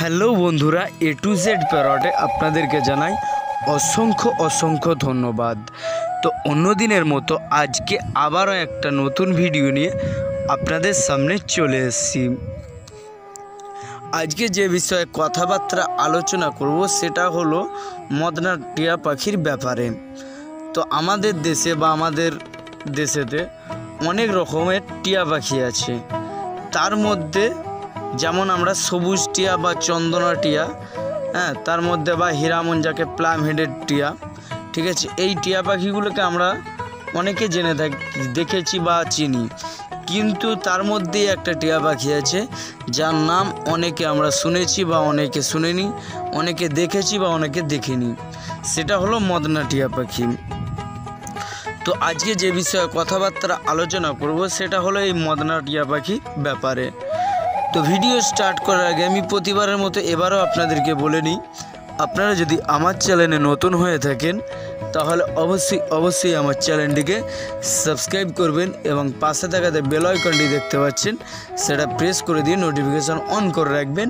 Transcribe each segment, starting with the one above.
Hello বন্ধুরা, এ to Z প্যারটে আপনাদেরকে জানাই অসংখ্য অসংখ্য ধন্যবাদ। তো অন্য দিনের মতো আজকে আবারও একটা নতুন ভিডিও নিয়ে আপনাদের সামনে চলে এসেছি। আজকে যে বিষয়ে কথাবার্তা আলোচনা করব সেটা হলো মদনা টিয়া পাখির ব্যাপারে। তো আমাদের দেশে বা আমাদের দেশেতে অনেক রকমের টিয়া পাখি আছে। তার মধ্যে যেমন আমরা সবুজ টিয়া বা চন্দনা টিয়া, তার মধ্যে বা হীরামন যাকে প্লাম হেডেড টিয়া, ঠিক আছে, এই টিয়া পাখিগুলোকে আমরা অনেকে জেনে থাকি, দেখেছি বা চিনি। কিন্তু তার মধ্যেই একটা টিয়া পাখি আছে যার নাম অনেকে আমরা শুনেছি বা অনেকে শুনিনি, অনেকে দেখেছি বা অনেকে দেখিনি, সেটা হলো মদনা টিয়া পাখি। তো আজকে যে বিষয়ে কথাবার্তা আলোচনা করব সেটা হলো এই মদনা টিয়া পাখির ব্যাপারে। তো ভিডিও স্টার্ট করার আগে আমি প্রতিবারের মতো এবারও আপনাদেরকে বলে নিই, আপনারা যদি আমার চ্যানেলে নতুন হয়ে থাকেন তাহলে অবশ্যই আমার চ্যানেলটিকে সাবস্ক্রাইব করবেন এবং পাশে থাকাতে বেল আইকনটি দেখতে পাচ্ছেন সেটা প্রেস করে দিয়ে নোটিফিকেশান অন করে রাখবেন,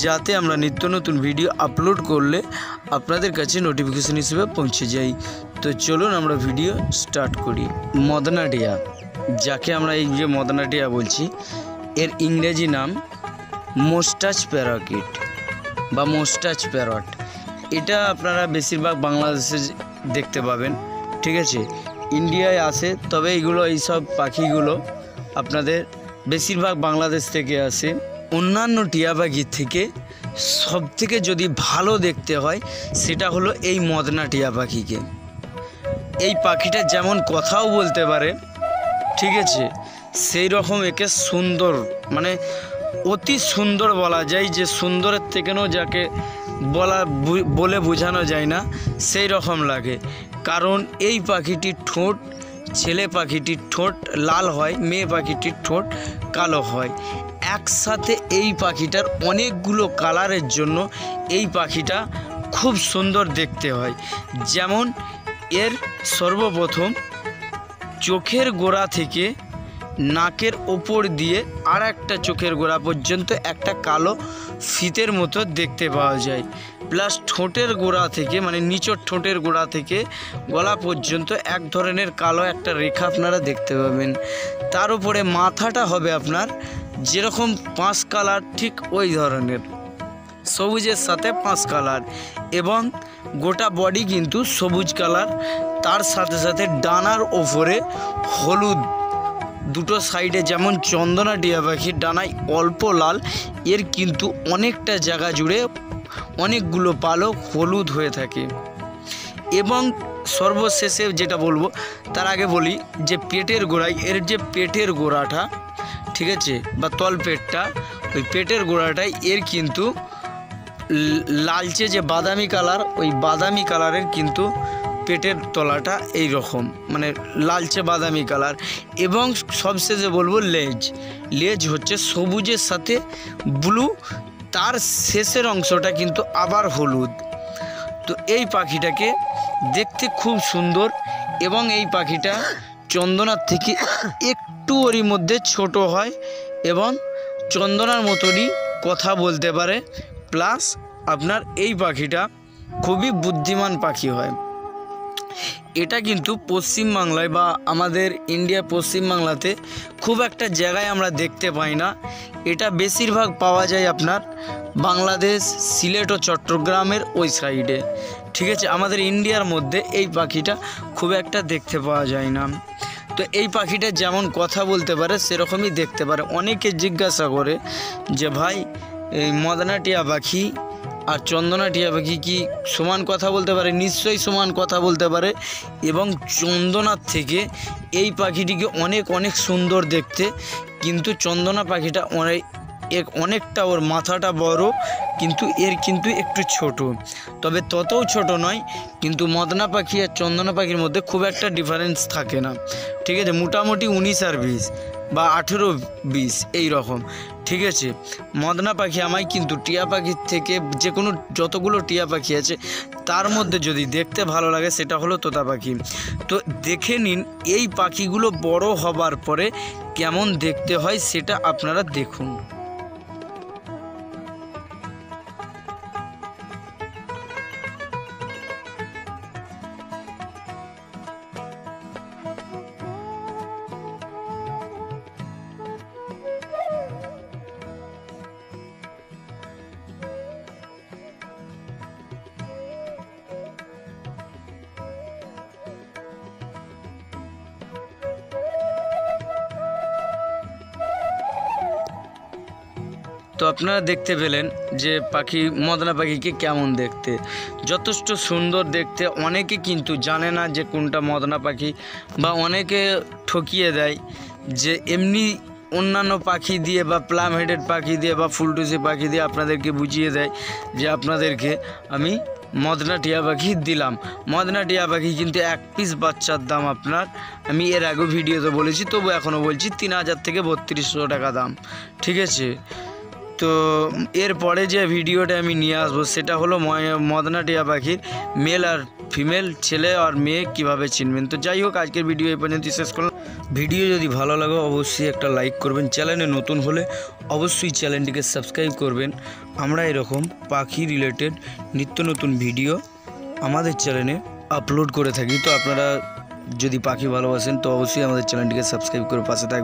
যাতে আমরা নিত্য নতুন ভিডিও আপলোড করলে আপনাদের কাছে নোটিফিকেশান হিসেবে পৌঁছে যাই। তো চলুন আমরা ভিডিও স্টার্ট করি। মদনা টিয়া, যাকে আমরা এই যে মদনা টিয়া বলছি, এর ইংরেজি নাম মোস্টাচ প্যারাকিট বা মোস্টাচ প্যারট। এটা আপনারা বেশিরভাগ বাংলাদেশে দেখতে পাবেন, ঠিক আছে। ইন্ডিয়ায় আসে, তবে এইসব পাখিগুলো আপনাদের বেশিরভাগ বাংলাদেশ থেকে আসে। অন্যান্য টিয়া পাখির থেকে সবথেকে যদি ভালো দেখতে হয় সেটা হলো এই মদনা টিয়া পাখিকে। এই পাখিটা যেমন কথাও বলতে পারে, ঠিক আছে, সেই রকম একে সুন্দর, মানে অতি সুন্দর বলা যায়, যে সুন্দরের থেকেও যাকে বলে বোঝানো যায় না সেই রকম লাগে। কারণ এই পাখিটির ঠোঁট, ছেলে পাখিটির ঠোঁট লাল হয়, মেয়ে পাখিটির ঠোঁট কালো হয়। একসাথে এই পাখিটার অনেকগুলো কালারের জন্য এই পাখিটা খুব সুন্দর দেখতে হয়। যেমন এর সর্বপ্রথম চোখের গোড়া থেকে নাকের ওপর দিয়ে আর একটা চোখের গোড়া পর্যন্ত একটা কালো ফিতের মতো দেখতে পাওয়া যায়। প্লাস ঠোঁটের গোড়া থেকে, মানে নিচের ঠোঁটের গোড়া থেকে গলা পর্যন্ত এক ধরনের কালো একটা রেখা আপনারা দেখতে পাবেন। তার উপরে মাথাটা হবে আপনার যেরকম 5 কালার, ঠিক ওই ধরনের, সবুজের সাথে 5 কালার, এবং গোটা বডি কিন্তু সবুজ কালার। তার সাথে সাথে ডানার ওপরে হলুদ, দুটো সাইডে যেমন চন্দনা টিয়া পাখির ডানায় অল্প লাল, এর কিন্তু অনেকটা জায়গা জুড়ে অনেকগুলো পালক হলুদ হয়ে থাকে। এবং সর্বশেষে যেটা বলবো তার আগে বলি যে পেটের গোড়ায়, এর যে পেটের গোড়াটা, ঠিক আছে, বা তলপেটটা, ওই পেটের গোড়াটায় এর কিন্তু লালচে যে বাদামি কালার, ওই বাদামি কালারের কিন্তু পেটের তলাটা এই রকম, মানে লালচে বাদামি কালার। এবং সবশেষে বলবো লেজ হচ্ছে সবুজের সাথে ব্লু, তার শেষের অংশটা কিন্তু আবার হলুদ। তো এই পাখিটাকে দেখতে খুব সুন্দর, এবং এই পাখিটা চন্দনার থেকে একটু ওরই মধ্যে ছোট হয় এবং চন্দনার মতনই কথা বলতে পারে। প্লাস আপনার এই পাখিটা খুবই বুদ্ধিমান পাখি হয়। এটা কিন্তু পশ্চিমবাংলায় বা আমাদের ইন্ডিয়া পশ্চিমবাংলাতে খুব একটা জায়গায় আমরা দেখতে পাই না। এটা বেশিরভাগ পাওয়া যায় আপনার বাংলাদেশ, সিলেট ও চট্টগ্রামের ওই সাইডে, ঠিক আছে। আমাদের ইন্ডিয়ার মধ্যে এই পাখিটা খুব একটা দেখতে পাওয়া যায় না। তো এই পাখিটা যেমন কথা বলতে পারে সেরকমই দেখতে পারে। অনেকে জিজ্ঞাসা করে যে ভাই, এই মদনা টিয়া পাখি আর চন্দনা টিয়া পাখি কি সমান কথা বলতে পারে? নিশ্চয়ই সমান কথা বলতে পারে। এবং চন্দনার থেকে এই পাখিটিকে অনেক সুন্দর দেখতে, কিন্তু চন্দনা পাখিটা অনেকটা, ওর মাথাটা বড়, কিন্তু এর কিন্তু একটু ছোট, তবে ততও ছোট নয়। কিন্তু মদনা পাখি আর চন্দনা পাখির মধ্যে খুব একটা ডিফারেন্স থাকে না, ঠিক আছে। মোটামুটি 19 আর 20 বা 18-20 এই রকম, ঠিক আছে। মদনা পাখি আমায় কিন্তু টিয়া পাখির থেকে, যে কোনো যতগুলো টিয়া পাখি আছে তার মধ্যে যদি দেখতে ভালো লাগে সেটা হলো তোতা পাখি। তো দেখে নিন এই পাখিগুলো বড় হবার পরে কেমন দেখতে হয় সেটা আপনারা দেখুন। তো আপনারা দেখতে পেলেন যে পাখি মদনা পাখিকে কেমন দেখতে, যথেষ্ট সুন্দর দেখতে। অনেকে কিন্তু জানে না যে কোনটা মদনা পাখি, বা অনেকে ঠকিয়ে দেয় যে এমনি অন্যান্য পাখি দিয়ে বা প্লাম হেডেড পাখি দিয়ে বা ফুলটুসি পাখি দিয়ে আপনাদেরকে বুঝিয়ে দেয় যে আপনাদেরকে আমি মদনা টিয়া পাখি দিলাম। মদনা টিয়া পাখি কিন্তু এক পিস বাচ্চার দাম আপনার, আমি এর আগেও ভিডিওতে বলেছি, তবু এখনও বলছি, 3000 থেকে 3200 টাকা দাম। ঠিক আছে, তো এরপরে যে ভিডিওটা আমি নিয়ে আসবো সেটা হলো মদনা টিয়া পাখির মেল আর ফিমেল, ছেলে আর মেয়ে কিভাবে চিনবেন। তো যাই হোক, আজকের ভিডিও এই পর্যন্ত শেষ করলাম। ভিডিও যদি ভালো লাগে অবশ্যই একটা লাইক করবেন, চ্যানেলে নতুন হলে অবশ্যই চ্যানেলটিকে সাবস্ক্রাইব করবেন। আমরা এরকম পাখি রিলেটেড নিত্য নতুন ভিডিও আমাদের চ্যানেলে আপলোড করে থাকি। তো আপনারা যদি পাখি ভালোবাসেন তো অবশ্যই আমাদের চ্যানেলটিকে সাবস্ক্রাইব করে পাশে থাকবেন।